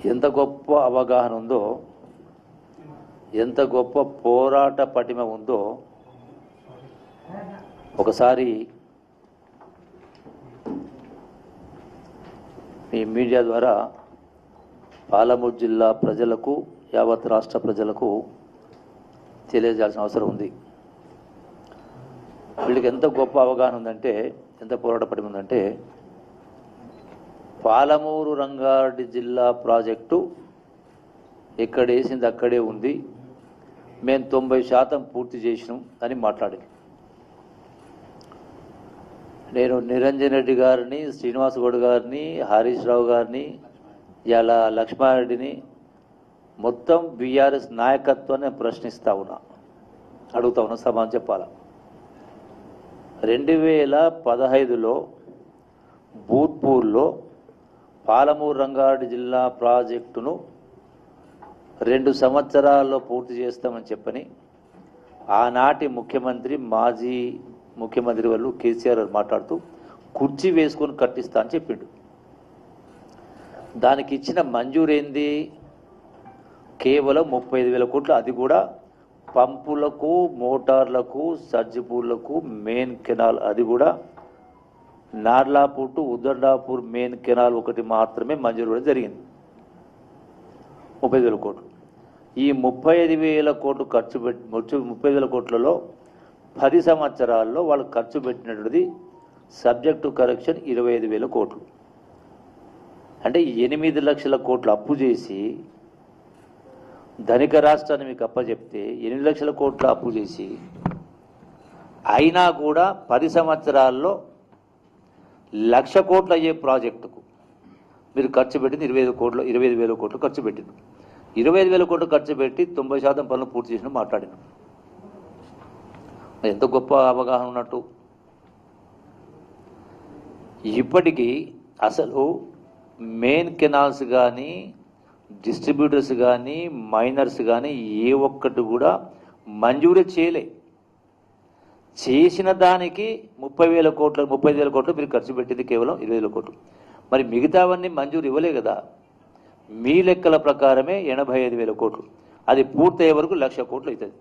ఎంత గొప్ప అవగాహన ఉందో, ఎంత గొప్ప పోరాట పటిమ ఉందో ఒకసారి మీ మీడియా ద్వారా పాలమూరు జిల్లా ప్రజలకు, యావత్ రాష్ట్ర ప్రజలకు తెలియజేయాల్సిన అవసరం ఉంది. వీళ్ళకి ఎంత గొప్ప అవగాహన ఉందంటే, ఎంత పోరాట పటిమ ఉందంటే, పాలమూరు రంగారెడ్డి జిల్లా ప్రాజెక్టు ఎక్కడ వేసింది అక్కడే ఉంది, మేము 90% పూర్తి చేసినాం అని మాట్లాడింది. నేను నిరంజన్ రెడ్డి గారిని, శ్రీనివాస్ గౌడ్ గారిని, హరీష్ రావు గారిని, ఇలా లక్ష్మారెడ్డిని, మొత్తం బీఆర్ఎస్ నాయకత్వాన్ని ప్రశ్నిస్తా ఉన్నా, అడుగుతా ఉన్నా, సమాధానం చెప్పాలా. 2015లో భూత్పూర్లో పాలమూరు రంగారెడ్డి జిల్లా ప్రాజెక్టును 2 సంవత్సరాల్లో పూర్తి చేస్తామని చెప్పని ఆనాటి ముఖ్యమంత్రి, మాజీ ముఖ్యమంత్రి వాళ్ళు కేసీఆర్ మాట్లాడుతూ కుర్చీ వేసుకొని కట్టిస్తా అని చెప్పిండు. దానికి ఇచ్చిన మంజూరు ఏంది? కేవలం 35,000 కోట్లు. అది కూడా పంపులకు, మోటార్లకు, సర్జిపూర్లకు, మెయిన్ కెనాల్, అది కూడా Narlapur to Uddandapur main canal ఒకటి మాత్రమే మంజూరు కూడా జరిగింది. 35,000 కోట్లు. ఈ 35,000 కోట్లు ఖర్చు పెట్టి 35,000 కోట్లలో 10 సంవత్సరాల్లో వాళ్ళు ఖర్చు పెట్టినటువంటిది సబ్జెక్టు కరెక్షన్ 25,000 కోట్లు. అంటే 8 లక్షల కోట్లు అప్పు చేసి ధనిక రాష్ట్రాన్ని మీకు అప్పచెప్తే 8 లక్షల కోట్ల అప్పు చేసి అయినా కూడా 10 సంవత్సరాల్లో 1,00,000 కోట్లు అయ్యే ప్రాజెక్టుకు మీరు ఖర్చు పెట్టింది 25,000 కోట్లు ఖర్చు పెట్టింది. 25,000 కోట్లు ఖర్చు పెట్టి 90% పనులు పూర్తి చేసిన మాట్లాడిన ఎంత గొప్ప అవగాహన ఉన్నట్టు. ఇప్పటికీ అసలు మెయిన్ కెనాల్స్ కానీ, డిస్ట్రిబ్యూటర్స్ కానీ, మైనర్స్ కానీ ఏ ఒక్కటి కూడా మంజూరు చేయలే. చేసిన దానికి 30,000 కోట్లు మీరు ఖర్చు పెట్టింది కేవలం 20,000 కోట్లు. మరి మిగతావన్నీ మంజూరు ఇవ్వలే కదా. మీ లెక్కల ప్రకారమే 85,000 కోట్లు. అది పూర్తయ్యే వరకు 1,00,000 కోట్లు అవుతుంది.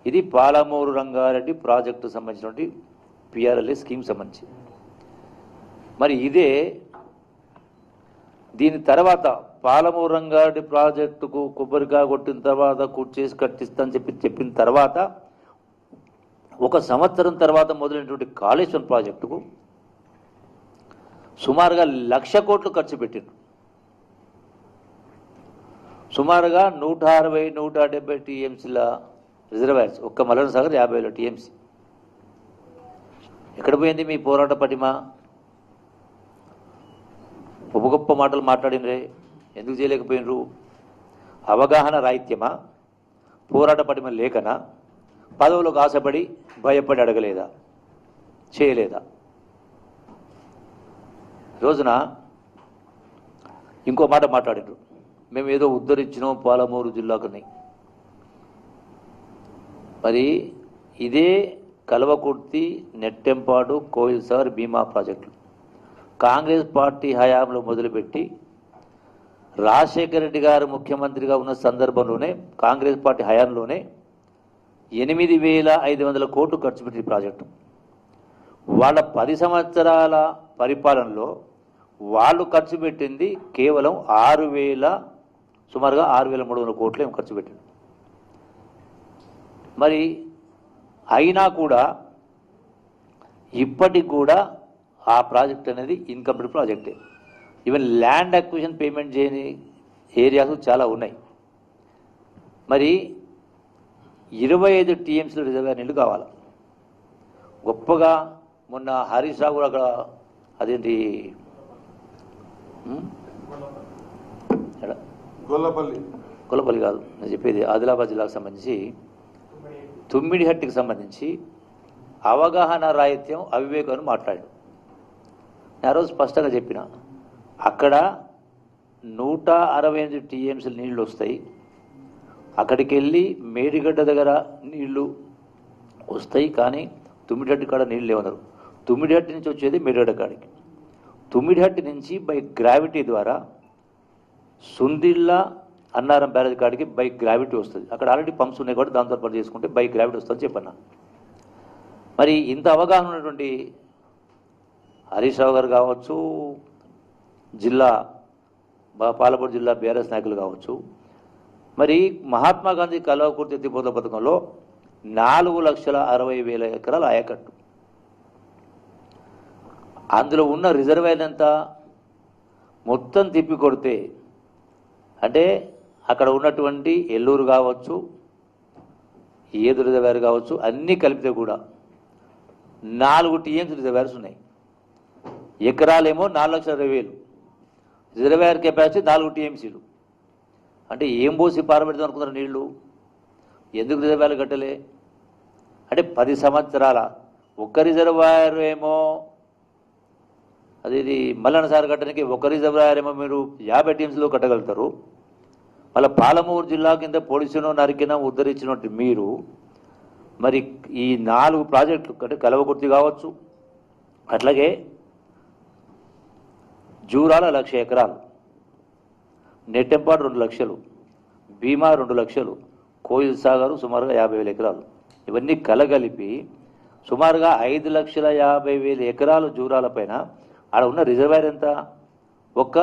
ఇది పాలమూరు రంగారెడ్డి ప్రాజెక్టు సంబంధించినటువంటి పిఆర్ఎల్ఏ స్కీమ్ సంబంధించి. మరి ఇదే దీని తర్వాత పాలమూరు రంగారెడ్డి ప్రాజెక్టుకు కొబ్బరికాయ కొట్టిన తర్వాత కూర్చేసి కట్టిస్తానని చెప్పిన తర్వాత 1 సంవత్సరం తర్వాత మొదలైనటువంటి కాళేశ్వరం ప్రాజెక్టుకు సుమారుగా 1,00,000 కోట్లు ఖర్చు పెట్టిండ్రు. సుమారుగా 160-170 టీఎంసీల రిజర్వాయర్స్, ఒక్క మల్లన్న సాగర్ 50,000 టీఎంసీ. ఎక్కడ పోయింది మీ పోరాట పటిమ? గొప్ప మాటలు మాట్లాడినరే, ఎందుకు చేయలేకపోయినరు? అవగాహన రాహిత్యమా? పోరాట పటిమ లేకనా? పదవులకు ఆశపడి భయపడి అడగలేదా? చేయలేదా? రోజున ఇంకో మాట మాట్లాడినరు, మేము ఏదో ఉద్ధరించినాం పాలమూరు జిల్లాకుని. మరి ఇదే కల్వకుర్తి, నెట్టెంపాడు, కోయిల్ సాగర్, భీమా ప్రాజెక్టులు కాంగ్రెస్ పార్టీ హయాంలో మొదలుపెట్టి రాజశేఖర రెడ్డి గారు ముఖ్యమంత్రిగా ఉన్న సందర్భంలోనే, కాంగ్రెస్ పార్టీ హయాంలోనే 8,500 కోట్లు ఖర్చు పెట్టిన ప్రాజెక్టు. వాళ్ళ 10 సంవత్సరాల పరిపాలనలో వాళ్ళు ఖర్చు పెట్టింది కేవలం సుమారుగా 6,300 కోట్లు ఏమో ఖర్చు పెట్టింది. మరి అయినా కూడా ఇప్పటికి కూడా ఆ ప్రాజెక్ట్ అనేది ఇన్కంప్లీట్ ప్రాజెక్టే. ఈవెన్ ల్యాండ్ అక్విజిషన్ పేమెంట్ చేయని ఏరియాస్ చాలా ఉన్నాయి. మరి 25 టీఎంసీల రిజర్వాయర్ నీళ్ళు కావాలి. గొప్పగా మొన్న హరీష్ రావు కూడా అక్కడ అదేంటి గొల్లపల్లి కాదు నేను చెప్పేది, ఆదిలాబాద్ జిల్లాకు సంబంధించి తుమ్మిడిహట్టికి సంబంధించి అవగాహన రాహిత్యం, అవివేకం అని మాట్లాడాడు. నేను ఆ రోజు స్పష్టంగా చెప్పిన, అక్కడ 168 టీఎంసీలు నీళ్ళు వస్తాయి. అక్కడికి వెళ్ళి మేడిగడ్డ దగ్గర నీళ్లు వస్తాయి, కానీ తుమ్మిడిహట్టి కాడ నీళ్ళు లేవన్నారు. తుమ్మిడిహట్టి నుంచి వచ్చేది మేడిగడ్డ కాడికి. తుమ్మిడిహట్టి నుంచి బై గ్రావిటీ ద్వారా సుందిళ్ళ అన్నారం బ్యారేజ్ కాడికి బై గ్రావిటీ వస్తుంది. అక్కడ ఆల్రెడీ పంప్స్ ఉన్నాయి కాబట్టి దాంతో పని చేసుకుంటే బై గ్రావిటీ వస్తుందని చెప్పన్నా. మరి ఇంత అవగాహన ఉన్నటువంటి హరీష్ రావు గారు కావచ్చు, జిల్లా పాలమూరు జిల్లా బీఆర్ఎస్ నాయకులు కావచ్చు, మరి మహాత్మా గాంధీ కల్వకుర్తి ఎత్తిపోతల పథకంలో 4,60,000 ఎకరాల ఆయకట్టు, అందులో ఉన్న రిజర్వాయర్ ఎంత మొత్తం తిప్పి కొడితే అంటే అక్కడ ఉన్నటువంటి ఎల్లూరు కావచ్చు, ఏదు రిజర్వాయర్ కావచ్చు, అన్నీ కలిపితే కూడా 4 టీఎంసీ రిజర్వాయర్స్ ఉన్నాయి. ఎకరాలేమో 4,60,000, రిజర్వాయర్ కెపాసిటీ 4 టీఎంసీలు. అంటే ఏం పోసి పారబెడతాం అనుకున్నారు నీళ్లు? ఎందుకు రిజర్వాయర్లు కట్టలే? అంటే 10 సంవత్సరాల ఒక్క రిజర్వాయర్ ఏమో అది మల్లన్న సార్ కట్టడానికి ఒక రిజర్వాయర్ ఏమో మీరు 50 టీఎంసీలో కట్టగలుగుతారు. మళ్ళీ పాలమూరు జిల్లా కింద పొడిచినో నరికినా ఉద్ధరించినట్టు మీరు మరి ఈ 4 ప్రాజెక్టులు అంటే కల్వకుర్తి కావచ్చు, అట్లాగే జూరాల 1,00,000 ఎకరాలు, నెట్టెంపాడు 2 లక్షలు, భీమా 2 లక్షలు, కోయిల్ సాగర్ సుమారుగా 50,000 ఎకరాలు, ఇవన్నీ కలగలిపి సుమారుగా 5,50,000 ఎకరాలు జూరాల పైన ఆడ ఉన్న రిజర్వాయర్ ఎంత? ఒక్క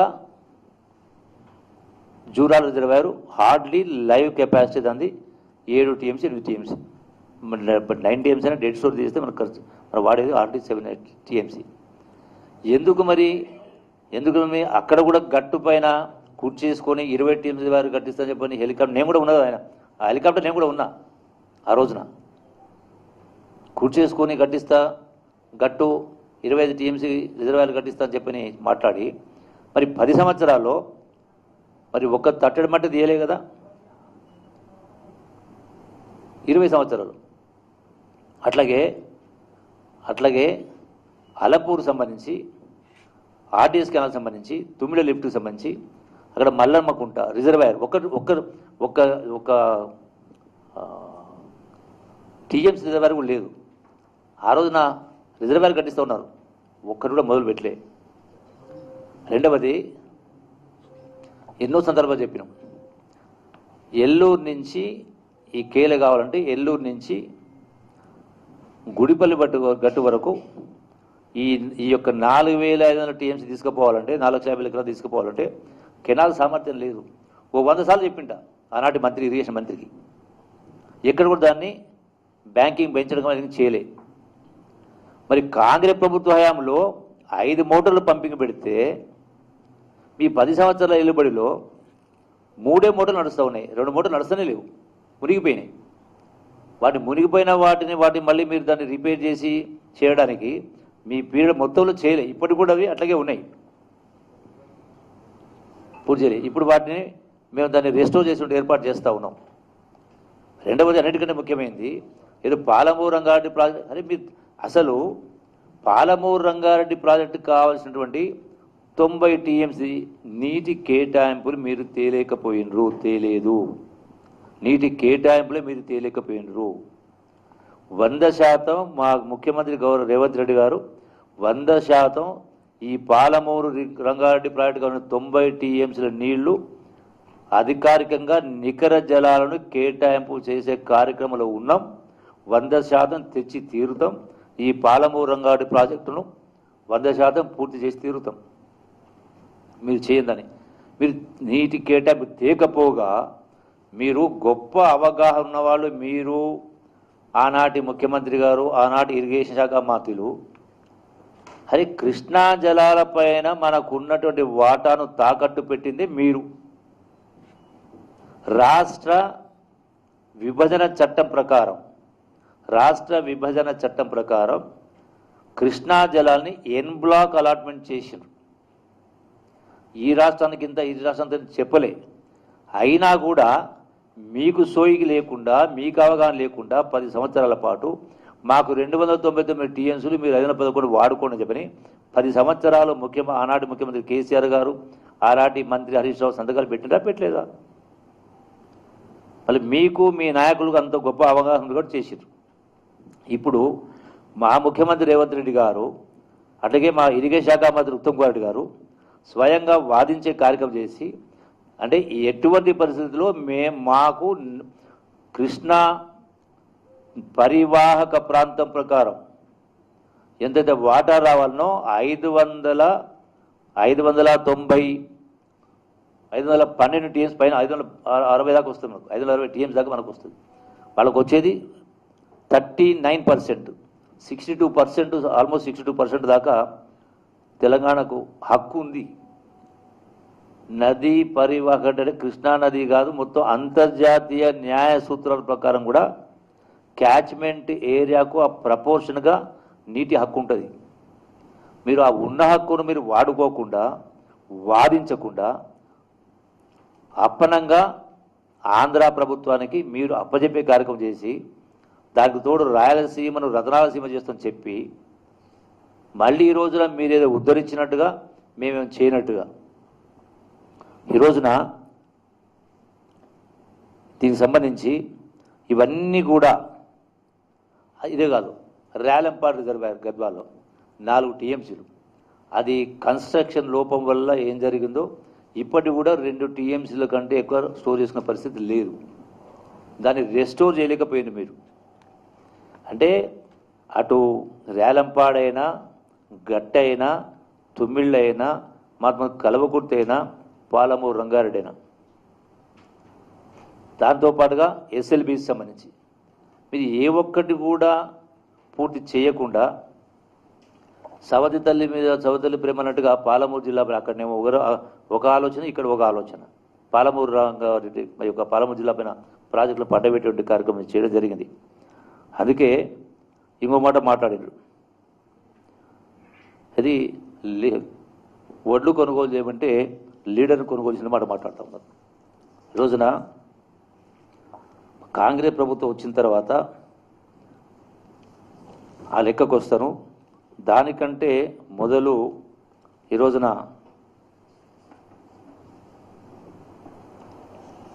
Jurala reservoir hardly live capacity దాన్ని 7 టీఎంసీ 8 టీఎంసీ, 9 టీఎంసీ అయినా డెడ్ స్టోర్ తీస్తే మనకు ఖర్చు మనం వాడేది హార్డ్లీ 7 టీఎంసీ. ఎందుకు మరి అక్కడ కూడా గట్టు పైన కూర్చేసుకొని 20 టీఎంసీ వారు కట్టిస్తాను చెప్పని హెలికాప్టర్ నేను కూడా ఉన్నది, ఆయన ఆ హెలికాప్టర్ నేను కూడా ఉన్నా ఆ రోజున. కూర్చేసుకొని కట్టిస్తా, గట్టు 25 టీఎంసీ రిజర్వాయర్లు కట్టిస్తా అని చెప్పని మాట్లాడి మరి 10 సంవత్సరాల్లో మరి ఒక్క తట్టడి మట్టి తీయలే కదా. 20 సంవత్సరాలు. అట్లాగే అలపూర్ సంబంధించి, ఆర్టీఎస్ కెనాల్ సంబంధించి, తుమ్మిడ లిఫ్ట్కి సంబంధించి అక్కడ మల్లమ్మకుంట రిజర్వాయర్ ఒక టీఎంసీ రిజర్వాయర్ కూడా లేదు. ఆ రోజున రిజర్వాయర్ కట్టిస్తూ ఉన్నారు, ఒక్కరు కూడా మొదలు పెట్టలే. రెండవది, ఎన్నో సందర్భాలు చెప్పినాం, ఎల్లూరు నుంచి ఈ కేల కావాలంటే ఎల్లూరు నుంచి గుడిపల్లి గట్టు వరకు ఈ యొక్క 4,500 టీఎంసీ తీసుకుపోవాలంటే, 4,50,000 ఎకరాలు తీసుకుపోవాలంటే కెనాల్ సామర్థ్యం లేదు. 100 సార్లు చెప్పింట ఆనాటి మంత్రి, ఇరిగేషన్ మంత్రికి. ఎక్కడ కూడా దాన్ని బ్యాంకింగ్ పెంచడం అనేది చేయలే. మరి కాంగ్రెస్ ప్రభుత్వ హయాంలో 5 మోటార్లు పంపింగ్ పెడితే మీ 10 సంవత్సరాల ఎల్లుబడిలో 3 మోటార్లు నడుస్తూ ఉన్నాయి, 2 మోటార్లు నడుస్తూనే లేవు, మునిగిపోయినాయి. మునిగిపోయిన వాటిని మళ్ళీ మీరు దాన్ని రిపేర్ చేసి చేయడానికి మీ పీరియడ్ మొత్తంలో చేయలే. ఇప్పటికి కూడా అవి అట్లాగే ఉన్నాయి, పూర్తి చేయలేదు. ఇప్పుడు వాటిని మేము దాన్ని రెస్టోర్ చేసి ఏర్పాటు చేస్తూ ఉన్నాం. రెండవది, అన్నిటికంటే ముఖ్యమైనది, ఏదో పాలమూరు రంగారెడ్డి ప్రాజెక్ట్ అరే మీరు అసలు పాలమూరు రంగారెడ్డి ప్రాజెక్టుకు కావాల్సినటువంటి 90 టీఎంసీ నీటి కేటాయింపులు మీరు తేలేదు. నీటి కేటాయింపులే మీరు తేలేకపోయినరు. 100% మా ముఖ్యమంత్రి గౌరవ రేవంత్ రెడ్డి గారు 100% ఈ పాలమూరు రంగారెడ్డి ప్రాజెక్టు కావాలని 90 టీఎంసీల నీళ్లు అధికారికంగా నికర జలాలను కేటాయింపు చేసే కార్యక్రమంలో ఉన్నాం. 100% తెచ్చి తీరుతాం. ఈ పాలమూరు రంగారెడ్డి ప్రాజెక్టును 100% పూర్తి చేసి తీరుతాం. మీరు చేయందని, మీరు నీటి కేటాయింపు తేకపోగా మీరు గొప్ప అవగాహన ఉన్నవాళ్ళు, మీరు ఆనాటి ముఖ్యమంత్రి గారు, ఆనాటి ఇరిగేషన్ శాఖ మంత్రులు, అరే కృష్ణా జలాలపైన మనకున్నటువంటి వాటాను తాకట్టు పెట్టింది మీరు. రాష్ట్ర విభజన చట్టం ప్రకారం కృష్ణా జలాల్ని ఎన్ బ్లాక్ అలాట్మెంట్ చేసిండ్రు. ఈ రాష్ట్రానికి ఇంత, ఈ రాష్ట్రానికి చెప్పలే. అయినా కూడా మీకు సోయికి లేకుండా, మీకు అవగాహన లేకుండా 10 సంవత్సరాల పాటు మాకు 299 టీఎంసీలు మీరు 511 వాడుకోండి చెప్పని 10 సంవత్సరాలు ఆనాటి ముఖ్యమంత్రి కేసీఆర్ గారు, ఆనాటి మంత్రి హరీష్ రావు సంతకాలు పెట్టలేదా? మళ్ళీ మీకు మీ నాయకులకు అంత గొప్ప అవగాహన కూడా చేసారు. ఇప్పుడు మా ముఖ్యమంత్రి రేవంత్ రెడ్డి గారు, అట్లాగే మా ఇరిగేషన్ శాఖ మంత్రి ఉత్తమ్ కుమార్ రెడ్డి గారు స్వయంగా వాదించే కార్యక్రమం చేసి అంటే ఎటువంటి పరిస్థితుల్లో మాకు కృష్ణా పరివాహక ప్రాంతం ప్రకారం ఎంతైతే వాటర్ రావాలనో 512 టీఎంస్ పైన 560 దాకా వస్తుంది. 560 టీఎంస్ దాకా మనకు వస్తుంది. వాళ్ళకు వచ్చేది 39%, 62%, ఆల్మోస్ట్ 62% దాకా తెలంగాణకు హక్కు ఉంది. నదీ పరివాహక అంటే కృష్ణా నది కాదు, మొత్తం అంతర్జాతీయ న్యాయ సూత్రాల ప్రకారం కూడా క్యాచ్మెంట్ ఏరియాకు ఆ ప్రపోర్షన్గా నీటి హక్కు ఉంటుంది. మీరు ఆ ఉన్న హక్కును మీరు వాడుకోకుండా, వాదించకుండా అప్పనంగా ఆంధ్ర ప్రభుత్వానికి మీరు అప్పజెప్పే కార్యక్రమం చేసి దానికి తోడు రాయలసీమను రతనాలసీమ చేస్తామని చెప్పి మళ్ళీ ఈ రోజున మీరేదో ఉద్ధరించినట్టుగా మేమేం చేయనట్టుగా ఈ రోజున దీనికి సంబంధించి ఇవన్నీ కూడా ఇదే కాదు, రేలంపాడు రిజర్వాయర్ గద్వాల్లో 4 టీఎంసీలు, అది కన్స్ట్రక్షన్ లోపం వల్ల ఏం జరిగిందో ఇప్పటికి కూడా 2 టీఎంసీల కంటే ఎక్కువ స్టోర్ చేసుకునే పరిస్థితి లేదు. దాన్ని రెస్టోర్ చేయలేకపోయింది మీరు. అంటే అటు రేలంపాడైనా, గట్టైనా, తుమ్మిళ్ళైనా, మహాత్మ కలవకుర్తి అయినా, పాలమూరు రంగారెడ్డి అయినా, దాంతోపాటుగా ఎస్ఎల్బీకి సంబంధించి మీరు ఏ ఒక్కటి కూడా పూర్తి చేయకుండా సవతి తల్లి మీద సవతి తల్లి ప్రేమ అన్నట్టుగా పాలమూరు జిల్లా అక్కడనేమో ఒక ఆలోచన, ఇక్కడ ఒక ఆలోచన, పాలమూరు రంగారెడ్డి యొక్క పాలమూరు జిల్లా పైన ప్రాజెక్టులు పడ్డబెట్టే కార్యక్రమం చేయడం జరిగింది. అందుకే ఇంకో మాట మాట్లాడారు, అది వడ్లు కొనుగోలు చేయమంటే లీడర్ని కొనుగోలు చేసిన మాట మాట్లాడుతూ ఉన్నారు. ఈ రోజున కాంగ్రెస్ ప్రభుత్వం వచ్చిన తర్వాత ఆ లెక్కకు వస్తాను. దానికంటే మొదలు ఈ రోజున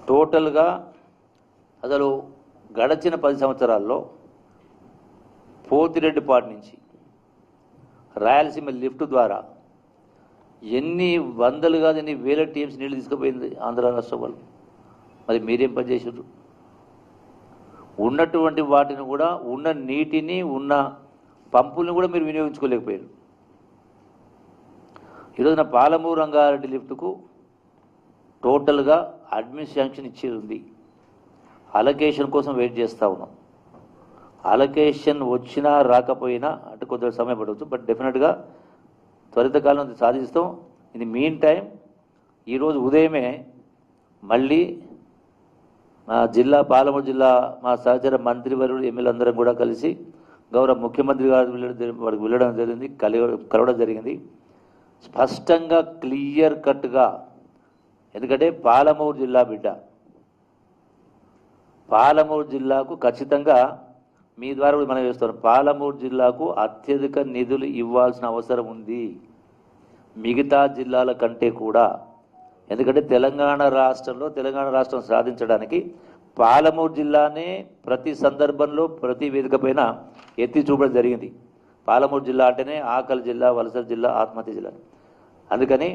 టోటల్గా అసలు గడచిన 10 సంవత్సరాల్లో పోతిరెడ్డిపాటి నుంచి రాయలసీమ లిఫ్ట్ ద్వారా ఎన్ని వందలు కాదు ఎన్ని వేల టీమ్స్ నీళ్ళు తీసుకుపోయింది ఆంధ్ర రాష్ట్రం వాళ్ళు. మరి మీరేం పని చేసారు? ఉన్నటువంటి వాటిని కూడా, ఉన్న నీటిని, ఉన్న పంపుల్ని కూడా మీరు వినియోగించుకోలేకపోయారు. ఈరోజున పాలమూరు రంగారెడ్డి లిఫ్ట్కు టోటల్గా అడ్మిన్ శాంక్షన్ ఇచ్చేది ఉంది. అలొకేషన్ కోసం వెయిట్ చేస్తూ ఉన్నాం. అలొకేషన్ వచ్చినా రాకపోయినా అంటే కొద్దిగా సమయం పడవచ్చు, బట్ డెఫినెట్గా త్వరితకాలం సాధిస్తాం. ఇది మీన్ టైం ఈరోజు ఉదయమే మళ్ళీ మా జిల్లా పాలమూరు జిల్లా మా సహచర మంత్రివర్యులు ఎమ్మెల్యేలందరం కూడా కలిసి గౌరవ ముఖ్యమంత్రి గారు వాడికి వెళ్ళడం జరిగింది, కలవడం జరిగింది. స్పష్టంగా క్లియర్ కట్గా, ఎందుకంటే పాలమూరు జిల్లా బిడ్డ, పాలమూరు జిల్లాకు ఖచ్చితంగా మీ ద్వారా కూడా మనం చేస్తున్నాం. పాలమూరు జిల్లాకు అత్యధిక నిధులు ఇవ్వాల్సిన అవసరం ఉంది మిగతా జిల్లాల కంటే కూడా. ఎందుకంటే తెలంగాణ రాష్ట్రం సాధించడానికి పాలమూరు జిల్లానే ప్రతి సందర్భంలో ప్రతి వేదిక పైన ఎత్తి చూపడం జరిగింది. పాలమూరు జిల్లా అంటేనే ఆకలి జిల్లా, వలస జిల్లా, ఆత్మహత్య జిల్లా. అందుకని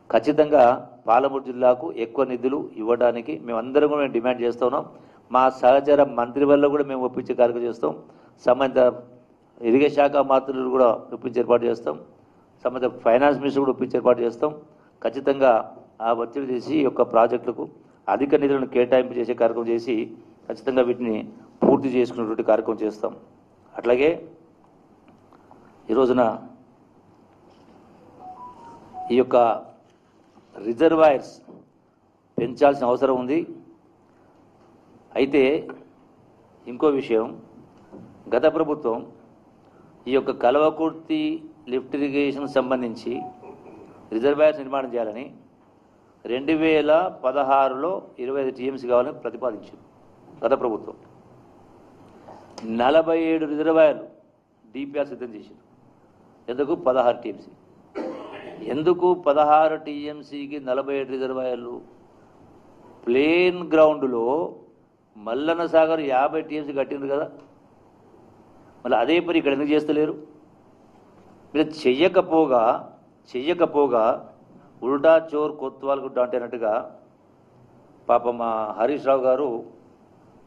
ఖచ్చితంగా పాలమూరు జిల్లాకు ఎక్కువ నిధులు ఇవ్వడానికి మేమందరం కూడా మేము డిమాండ్ చేస్తూ ఉన్నాం. మా సహచర మంత్రి వల్ల కూడా మేము ఒప్పించే కార్యక్రమం చేస్తాం. సంబంధిత ఇరిగేషన్ శాఖ మంత్రులు కూడా ఒప్పించే ఏర్పాటు చేస్తాం. సంబంధిత ఫైనాన్స్ మినిస్టర్ కూడా ఒప్పించే ఏర్పాటు చేస్తాం. ఖచ్చితంగా ఆ ఒత్తిడి చేసి ఈ యొక్క ప్రాజెక్టులకు అధిక నిధులను కేటాయింపు చేసే కార్యక్రమం చేసి ఖచ్చితంగా వీటిని పూర్తి చేసుకునేటువంటి కార్యక్రమం చేస్తాం. అట్లాగే ఈ రోజున ఈ యొక్క రిజర్వాయర్స్ పెంచాల్సిన అవసరం ఉంది. అయితే ఇంకో విషయం, గత ప్రభుత్వం ఈ యొక్క కల్వకుర్తి లిఫ్ట్ ఇరిగేషన్ సంబంధించి రిజర్వాయర్స్ నిర్మాణం చేయాలని 2016లో 25 టీఎంసీ కావాలని ప్రతిపాదించింది గత ప్రభుత్వం. 47 రిజర్వాయర్లు డిపిఆర్ సిద్ధం చేశారు. ఎందుకు 16 టీఎంసీ? ఎందుకు 16 టీఎంసీకి 47 రిజర్వాయర్లు? ప్లేన్ గ్రౌండ్లో మల్లన్న సాగర్ 50 టీఎంసీ కట్టింది కదా, మళ్ళీ అదే పని ఇక్కడ ఎందుకు చేస్తలేరు? మీరు చెయ్యకపోగా ఉల్టా చోర్ కొత్వాల్ గుడ్డ అంటే అన్నట్టుగా పాప మా హరీష్ రావు గారు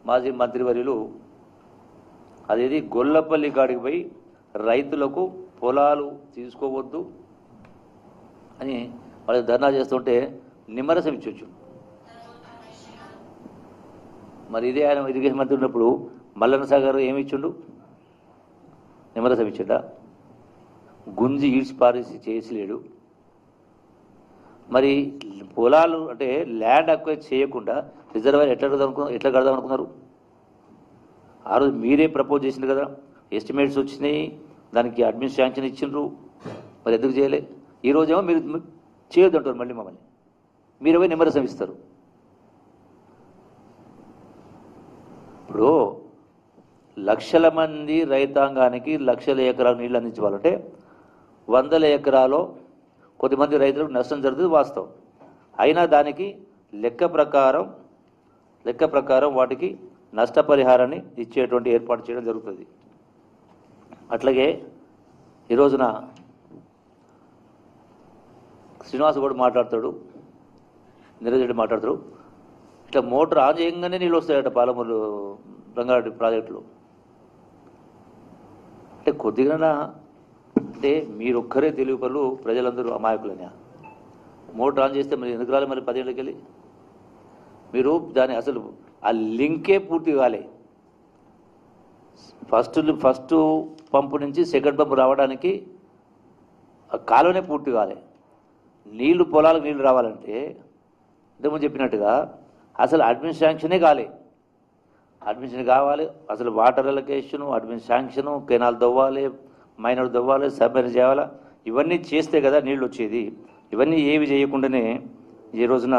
మాజీ మంత్రివర్యులు అదేది గొల్లపల్లి కాడికి పోయి రైతులకు పొలాలు తీసుకోవద్దు అని వాళ్ళకి ధర్నా చేస్తుంటే నిమ్మరసం ఇచ్చొచ్చు. మరి ఇదే ఆయన ఇరిగేషన్ మంత్రి ఉన్నప్పుడు మల్లన్న సాగర్ ఏమి ఇచ్చిండు? నిమ్మరసం ఇచ్చిండా? గుంజి ఈడ్చి పారేసి చేసలేడు. మరి పొలాలు అంటే ల్యాండ్ అక్వైర్ చేయకుండా రిజర్వాయర్ ఎట్లా కడదాం అనుకున్నారు? ఆ రోజు మీరే ప్రపోజ్ చేసింది కదా, ఎస్టిమేట్స్ వచ్చినాయి, దానికి అడ్మిన్ శాంక్షన్ ఇచ్చిండ్రు, మరి ఎందుకు చేయలే? ఈరోజేమో మీరు చేయొద్దంటారు మళ్ళీ మమ్మల్ని, మీరు పోయి నిమ్మరసం ఇస్తారు. ఇప్పుడు లక్షల మంది రైతాంగానికి లక్షల ఎకరాలు నీళ్ళు అందించాలంటే 100 ఎకరాలు కొద్దిమంది రైతులకు నష్టం జరుగుతుంది వాస్తవం. అయినా దానికి లెక్క ప్రకారం వాటికి నష్టపరిహారాన్ని ఇచ్చేటువంటి ఏర్పాటు చేయడం జరుగుతుంది. అట్లాగే ఈ రోజున శ్రీనివాస్ కూడా మాట్లాడతాడు, నిరంజన్ మాట్లాడతాడు, ఇట్లా మోటార్ ఆన్ చేయగానే నీళ్ళు వస్తాయట పాలమూరు రంగారెడ్డి ప్రాజెక్టులో. అంటే కొద్దిగా అంటే మీరొక్కరే తెలివి పనులు, ప్రజలందరూ అమాయకులనే. మోటార్ ఆన్ చేస్తే మరి ఎందుకు రాలి? మరి 10 ఏళ్ళకి వెళ్ళి మీరు దాని అసలు ఆ లింకే పూర్తి కాలే. ఫస్ట్ పంపు నుంచి సెకండ్ పంపు రావడానికి ఆ కాలువనే పూర్తి కాలే. నీళ్లు పొలాలకు నీళ్లు రావాలంటే ఇంతకుముందు చెప్పినట్టుగా అసలు అడ్మిన్ శాంక్షనే కాలే. అడ్మిషన్ కావాలి, అసలు water allocation, admin sanction, canal దవ్వాలి, మైనర్ దవ్వాలి, సబ్మెరీన్ చేయాలా, ఇవన్నీ చేస్తే కదా నీళ్ళు వచ్చేది. ఇవన్నీ ఏవి చేయకుండానే ఈ రోజున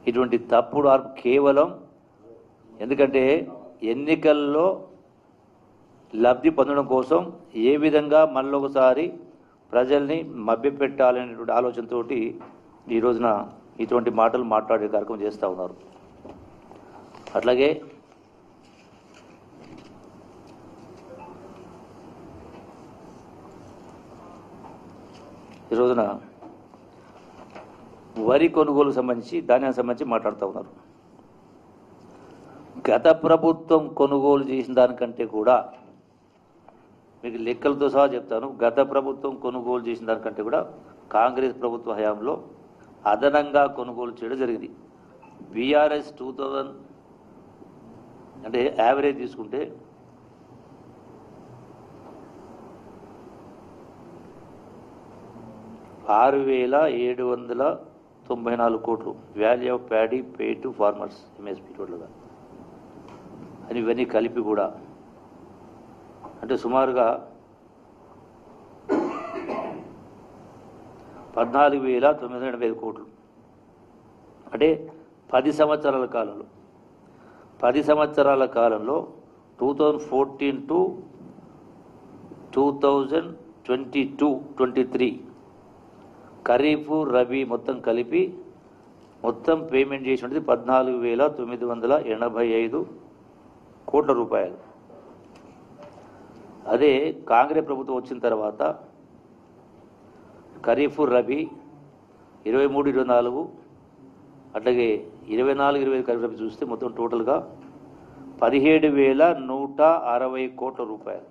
ఇటువంటి తప్పుడు కేవలం ఎందుకంటే ఎన్నికల్లో లబ్ధి పొందడం కోసం ఏ విధంగా మళ్ళొకసారి ప్రజల్ని మభ్యపెట్టాలనేటువంటి ఆలోచనతో ఈ రోజున ఇటువంటి మాటలు మాట్లాడే కార్యక్రమం చేస్తూ ఉన్నారు. అట్లాగే ఈ రోజున వరి కొనుగోలుకు సంబంధించి, ధాన్యానికి సంబంధించి మాట్లాడుతూ ఉన్నారు. గత ప్రభుత్వం కొనుగోలు చేసిన దానికంటే కూడా మీకు లెక్కలతో సహా చెప్తాను, గత ప్రభుత్వం కొనుగోలు చేసిన దానికంటే కూడా కాంగ్రెస్ ప్రభుత్వ హయాంలో అదనంగా కొనుగోలు చేయడం జరిగింది. బీఆర్ఎస్ 2000 అంటే యావరేజ్ తీసుకుంటే 6,794 కోట్లు value of paddy pay to farmers MSP టోటల్గా అని ఇవన్నీ కలిపి కూడా అంటే సుమారుగా 14,985 కోట్లు. అంటే 10 సంవత్సరాల కాలంలో 2014 టు 2022-23 ఖరీఫ్ రబీ మొత్తం కలిపి మొత్తం పేమెంట్ చేసి ఉంటుంది 14,985 కోట్ల రూపాయలు. అదే కాంగ్రెస్ ప్రభుత్వం వచ్చిన తర్వాత ఖరీఫ్ రబీ 23-24 అట్లాగే 24-25 ఖరీఫ్ రబీ చూస్తే మొత్తం టోటల్గా 17,160 కోట్ల రూపాయలు.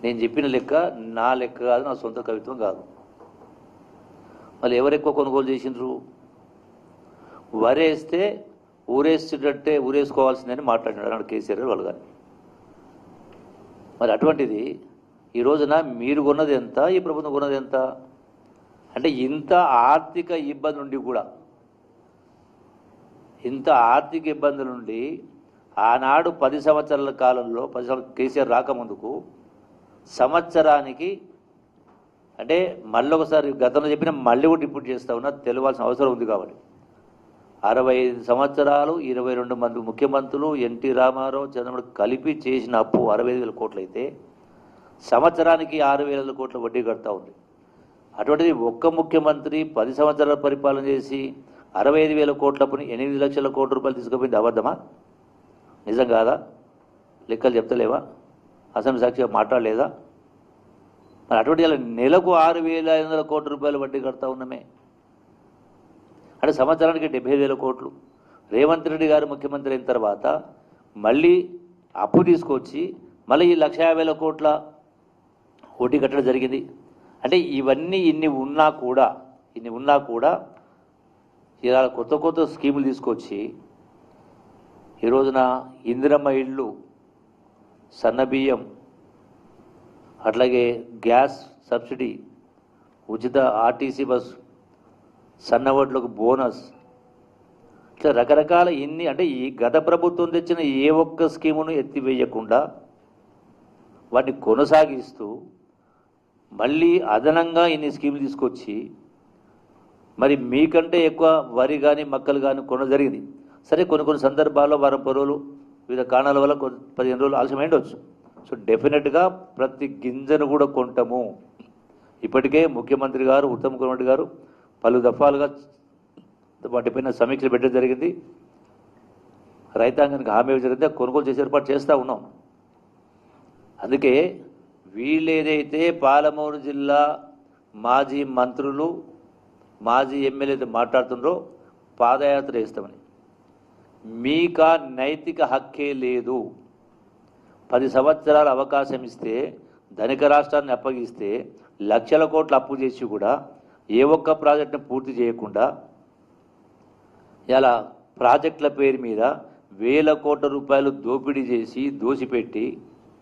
నేను చెప్పిన లెక్క నా లెక్క కాదు, నా సొంత కవిత్వం కాదు. మళ్ళీ ఎవరు ఎక్కువ కొనుగోలు చేసినారు? వరేస్తే ఊరేసేటట్టే ఊరేసుకోవాల్సిందని మాట్లాడినాడు అన్నాడు కేసీఆర్ వాళ్ళు. కానీ మరి అటువంటిది ఈ రోజున మీరు కొన్నది ఎంత, ఈ ప్రభుత్వం కొన్నది ఎంత? అంటే ఇంత ఆర్థిక ఇబ్బంది నుండి కూడా, ఇంత ఆర్థిక ఇబ్బందుల నుండి ఆనాడు 10 సంవత్సరాల కాలంలో 10 సంవత్సరాలు కేసీఆర్ రాకముందుకు సంవత్సరానికి అంటే మళ్ళీ ఒకసారి గతంలో చెప్పిన మళ్ళీ కూడా రిపీట్ చేస్తా ఉన్నా, తెలియాల్సిన అవసరం ఉంది కాబట్టి 65 సంవత్సరాలు 22 మంది ముఖ్యమంత్రులు ఎన్టీ రామారావు చంద్రబాబు కలిపి చేసిన అప్పు 65,000 కోట్లు అయితే సంవత్సరానికి 6,000 కోట్ల వడ్డీ కడతా ఉంది. అటువంటిది ఒక్క ముఖ్యమంత్రి 10 సంవత్సరాల పరిపాలన చేసి 65,000 కోట్ల అప్పుని 8 లక్షల కోట్ల రూపాయలు తీసుకుపోయింది అబద్ధమా? నిజం కాదా? లెక్కలు చెప్తలేవా? అసెంబ్లీ సాక్షిగా మాట్లాడలేదా? మరి అటువంటి ఇలా నెలకు 6,500 కోట్ల రూపాయలు వడ్డీ కడతా ఉన్నామే. అంటే సంవత్సరానికి 75,000 కోట్లు. రేవంత్ రెడ్డి గారు ముఖ్యమంత్రి అయిన తర్వాత మళ్ళీ అప్పు తీసుకొచ్చి మళ్ళీ ఈ 1,50,000 కోట్ల వడ్డీ కట్టడం జరిగింది. అంటే ఇవన్నీ ఇన్ని ఉన్నా కూడా ఇలా కొత్త కొత్త స్కీములు తీసుకొచ్చి ఈ రోజున ఇందిరమ్మ ఇళ్ళు, సన్నబియ్యం, అట్లాగే గ్యాస్ సబ్సిడీ, ఉచిత ఆర్టీసీ బస్సు, సన్నవడ్లకు బోనస్, ఇట్లా రకరకాల ఇన్ని, అంటే ఈ గత ప్రభుత్వం తెచ్చిన ఏ ఒక్క స్కీమును ఎత్తివేయకుండా వాటిని కొనసాగిస్తూ మళ్ళీ అదనంగా ఇన్ని స్కీములు తీసుకొచ్చి మరి మీకంటే ఎక్కువ వరి కానీ మక్కలు కానీ కొన జరిగింది. సరే, కొన్ని సందర్భాల్లో వారం పరువులు వివిధ కారణాల వల్ల 15 రోజులు ఆలస్యం ఉండొచ్చు. సో డెఫినెట్గా ప్రతి గింజను కూడా కొంటాము. ఇప్పటికే ముఖ్యమంత్రి గారు, ఉత్తమ్ కుమార్ రెడ్డి గారు పలు దఫాలుగా వాటిపైన సమీక్షలు పెట్టడం జరిగింది. రైతాంగానికి హామీ జరిగితే కొనుగోలు చేసే ఏర్పాటు చేస్తూ ఉన్నాం. అందుకే వీళ్ళేదైతే పాలమూరు జిల్లా మాజీ మంత్రులు, మాజీ ఎమ్మెల్యేలు మాట్లాడుతున్నారో పాదయాత్ర చేస్తామని, మీకా నైతిక హక్కే లేదు. 10 సంవత్సరాల అవకాశం ఇస్తే, ధనిక రాష్ట్రాన్ని అప్పగిస్తే, లక్షల కోట్ల అప్పు చేసి కూడా ఏ ఒక్క ప్రాజెక్టును పూర్తి చేయకుండా ఇలా ప్రాజెక్టుల పేరు మీద వేల కోట్ల రూపాయలు దోపిడీ చేసి దోసిపెట్టి